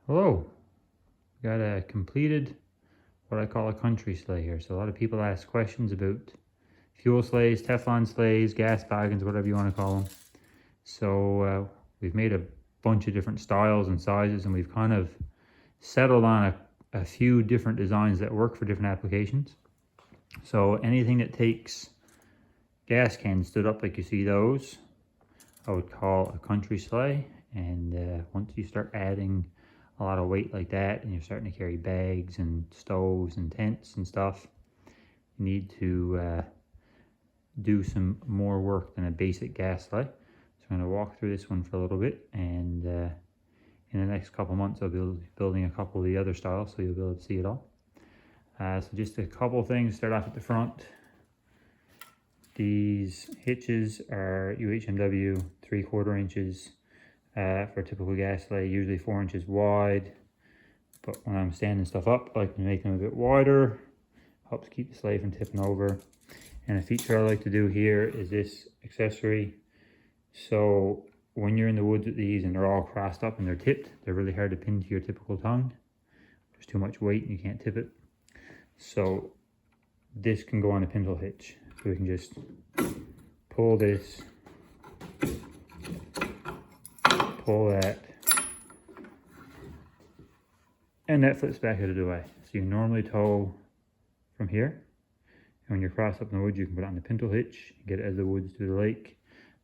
Hello, got a completed what I call a country sleigh here. So a lot of people ask questions about fuel sleighs, Teflon sleighs, gas wagons, whatever you want to call them. So we've made a bunch of different styles and sizes, and we've kind of settled on a few different designs that work for different applications. So anything that takes gas cans stood up like you see those, I would call a country sleigh. And once you start adding a lot of weight like that and you're starting to carry bags and stoves and tents and stuff, you need to do some more work than a basic gas sleigh. So I'm going to walk through this one for a little bit, and in the next couple months I'll be building a couple of the other styles, so you'll be able to see it all. So just a couple things. Start off at the front. These hitches are UHMW 3/4 inches for a typical gas sleigh, usually 4 inches wide. But when I'm standing stuff up, I like to make them a bit wider. Helps keep the sleigh from tipping over. And a feature I like to do here is this accessory. So when you're in the woods with these and they're all crossed up and they're tipped, they're really hard to pin to your typical tongue. There's too much weight and you can't tip it. So this can go on a pintle hitch. So we can just pull this, pull that, and that flips back out of the way. So you normally tow from here, and when you're crossed up in the woods, you can put it on the pintle hitch and get it out of the woods to the lake.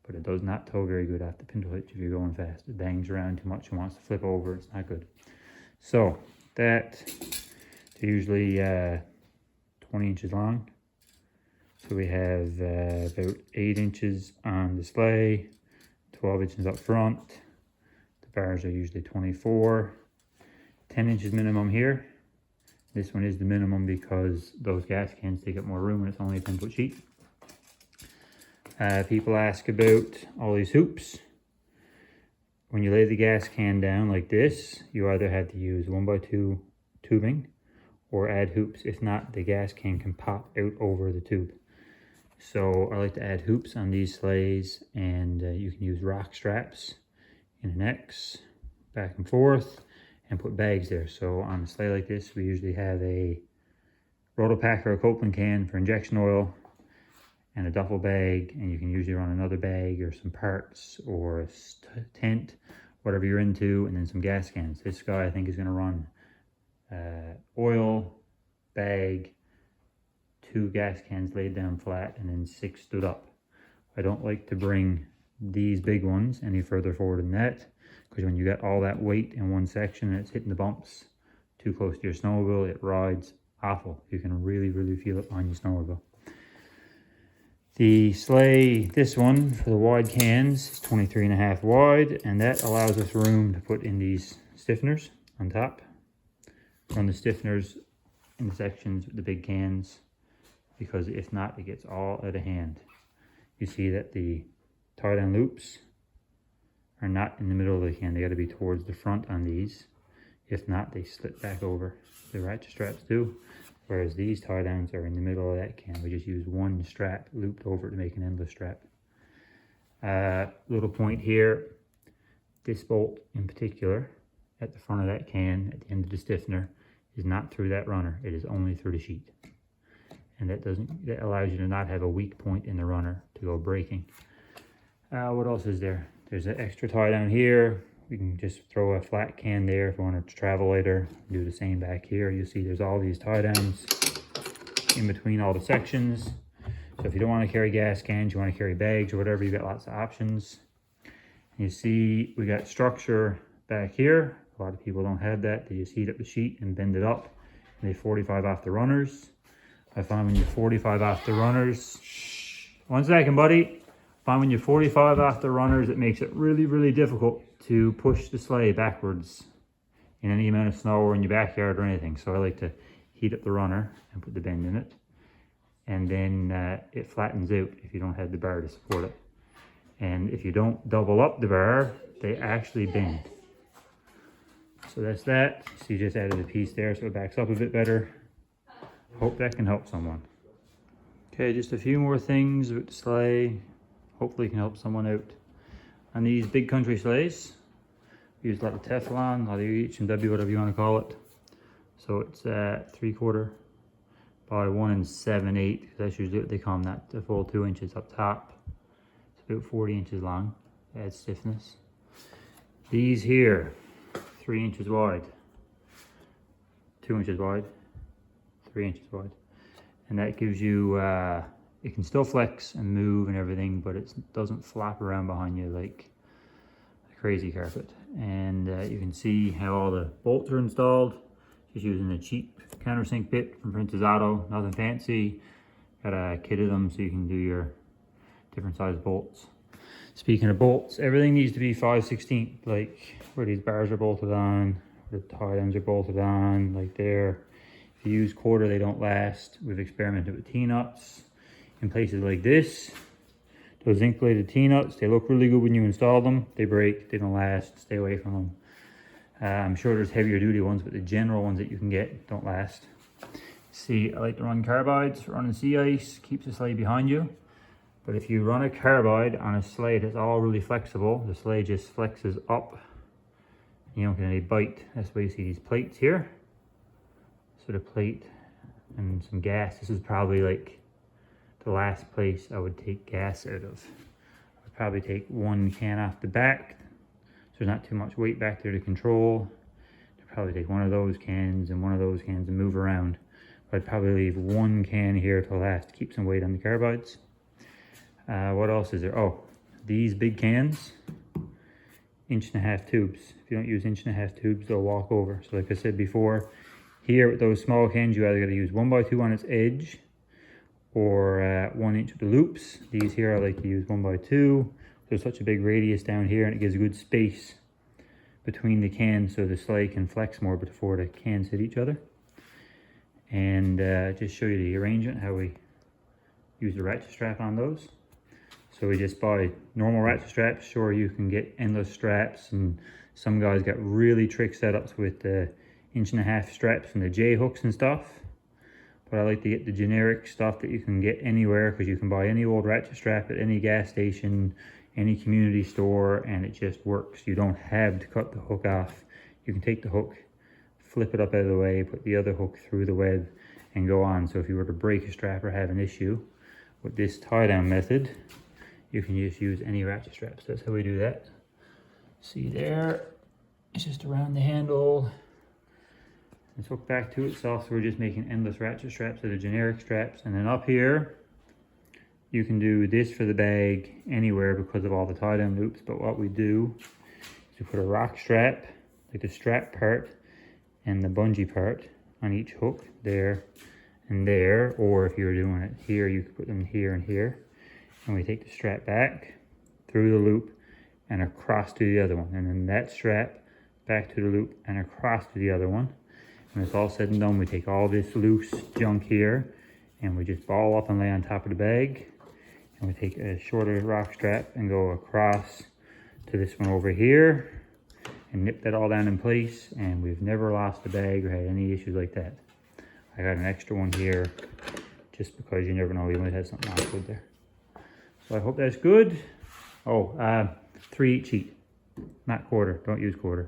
But it does not tow very good off the pintle hitch if you're going fast. It bangs around too much and wants to flip over. It's not good. So that, they're usually 20 inches long. So we have about 8 inches on the sleigh, 12 inches up front. The bars are usually 24, 10 inches minimum here. This one is the minimum because those gas cans take up more room and it's only a 10-foot sheet. People ask about all these hoops. When you lay the gas can down like this, you either have to use 1x2 tubing or add hoops. If not, the gas can pop out over the tube. So I like to add hoops on these sleighs, and you can use rock straps in the necks, back and forth, and put bags there. So on a sleigh like this, we usually have a Rotopack or a Copeland can for injection oil and a duffel bag, and you can usually run another bag or some parts or a tent, whatever you're into, and then some gas cans. This guy I think is going to run oil, bag, 2 gas cans laid down flat, and then 6 stood up. I don't like to bring these big ones any further forward than that, because when you got all that weight in one section and it's hitting the bumps too close to your snowmobile, it rides awful. You can really feel it on your snowmobile. The sleigh, this one for the wide cans, is 23.5 wide, and that allows us room to put in these stiffeners on top. Run the stiffeners in the sections with the big cans, because if not, it gets all out of hand. You see that the tie down loops are not in the middle of the can. They got to be towards the front on these. If not, they slip back over. The ratchet straps do, whereas these tie downs are in the middle of that can. We just use one strap looped over to make an endless strap. Little point here, this bolt in particular at the front of that can at the end of the stiffener is not through that runner. It is only through the sheet. And that allows you to not have a weak point in the runner to go braking. What else is there? There's an extra tie down here. We can just throw a flat can there if we want to travel later. Do the same back here. You see there's all these tie downs in between all the sections. So if you don't want to carry gas cans, you want to carry bags or whatever, you got lots of options. You see we got structure back here. A lot of people don't have that. They just heat up the sheet and bend it up, and they 45 off the runners. I find when you're 45 off the runners, one second, buddy. I find when you're 45 off the runners, it makes it really difficult to push the sleigh backwards in any amount of snow or in your backyard or anything. So I like to heat up the runner and put the bend in it, and then it flattens out if you don't have the bar to support it. And if you don't double up the bar, they actually bend. So that's that. So you just added a piece there so it backs up a bit better. Hope that can help someone. Okay, just a few more things with the sleigh. Hopefully can help someone out. On these big country sleighs, Use a lot of Teflon, a lot of UHMW, whatever you want to call it. So it's 3/4 by 1 7/8, because that's usually what they come, not the full 2 inches up top. It's about 40 inches long. Adds stiffness. These here, 3 inches wide, 2 inches wide, 3 inches wide, and that gives you. It can still flex and move and everything, but it doesn't flap around behind you like a crazy carpet. And you can see how all the bolts are installed. Just using a cheap countersink bit from Princess Auto, nothing fancy. Got a kit of them so you can do your different size bolts. Speaking of bolts, everything needs to be 5/16, like where these bars are bolted on, where the tie ends are bolted on, like there. If you use 1/4, they don't last. We've experimented with T-nuts. In places like this, those zinc plated T-nuts, they look really good when you install them. They break, they don't last, stay away from them. I'm sure there's heavier duty ones, but the general ones that you can get don't last. See, I like to run carbides for running sea ice, keeps the sleigh behind you. But if you run a carbide on a sleigh that's all really flexible, the sleigh just flexes up. You don't get any bite. That's why you see these plates here. So the plate and some gas. This is probably like the last place I would take gas out of. I'd probably take 1 can off the back, so there's not too much weight back there to control. I'd probably take 1 of those cans and 1 of those cans and move around. But I'd probably leave 1 can here to last, keep some weight on the carbides. What else is there? Oh, these big cans, 1.5 tubes. If you don't use 1.5 tubes, they'll walk over. So like I said before, here with those small cans, you either got to use 1x2 on its edge, or 1 inch with the loops. These here I like to use 1x2. There's such a big radius down here, and it gives a good space between the cans so the sleigh can flex more before the cans hit each other. And just show you the arrangement, how we use the ratchet strap on those. So we just buy normal ratchet straps. Sure, you can get endless straps, and some guys got really trick setups with the 1.5 straps and the J hooks and stuff. But I like to get the generic stuff that you can get anywhere, because you can buy any old ratchet strap at any gas station, any community store, and it just works. You don't have to cut the hook off. You can take the hook, flip it up out of the way, put the other hook through the web, and go on. So if you were to break a strap or have an issue with this tie down method, you can just use any ratchet straps. That's how we do that. See there, it's just around the handle. It's hooked back to itself, so we're just making endless ratchet straps that are generic straps. And then up here, you can do this for the bag anywhere because of all the tie down loops. But what we do is we put a rock strap, like the strap part and the bungee part, on each hook, there and there. Or if you're doing it here, you could put them here and here. And we take the strap back through the loop and across to the other one. And then that strap back to the loop and across to the other one. When it's all said and done, we take all this loose junk here and we just ball up and lay on top of the bag. And we take a shorter rock strap and go across to this one over here and nip that all down in place. And we've never lost the bag or had any issues like that. I got an extra one here just because you never know, you might have something awkward there. So I hope that's good. Oh, 3/8 sheet, not 1/4, don't use 1/4.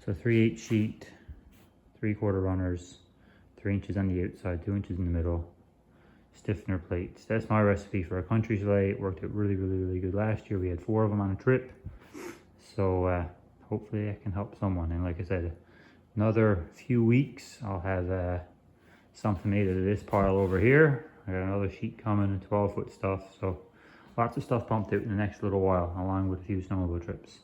So 3/8 sheet. 3/4 runners, 3 inches on the outside, 2 inches in the middle, stiffener plates. That's my recipe for a country sleigh. It worked out really, really, really good last year. We had 4 of them on a trip. So hopefully I can help someone. And like I said, another few weeks, I'll have something made out of this pile over here. I got another sheet coming, and 12-foot stuff. So lots of stuff pumped out in the next little while, along with a few snowmobile trips.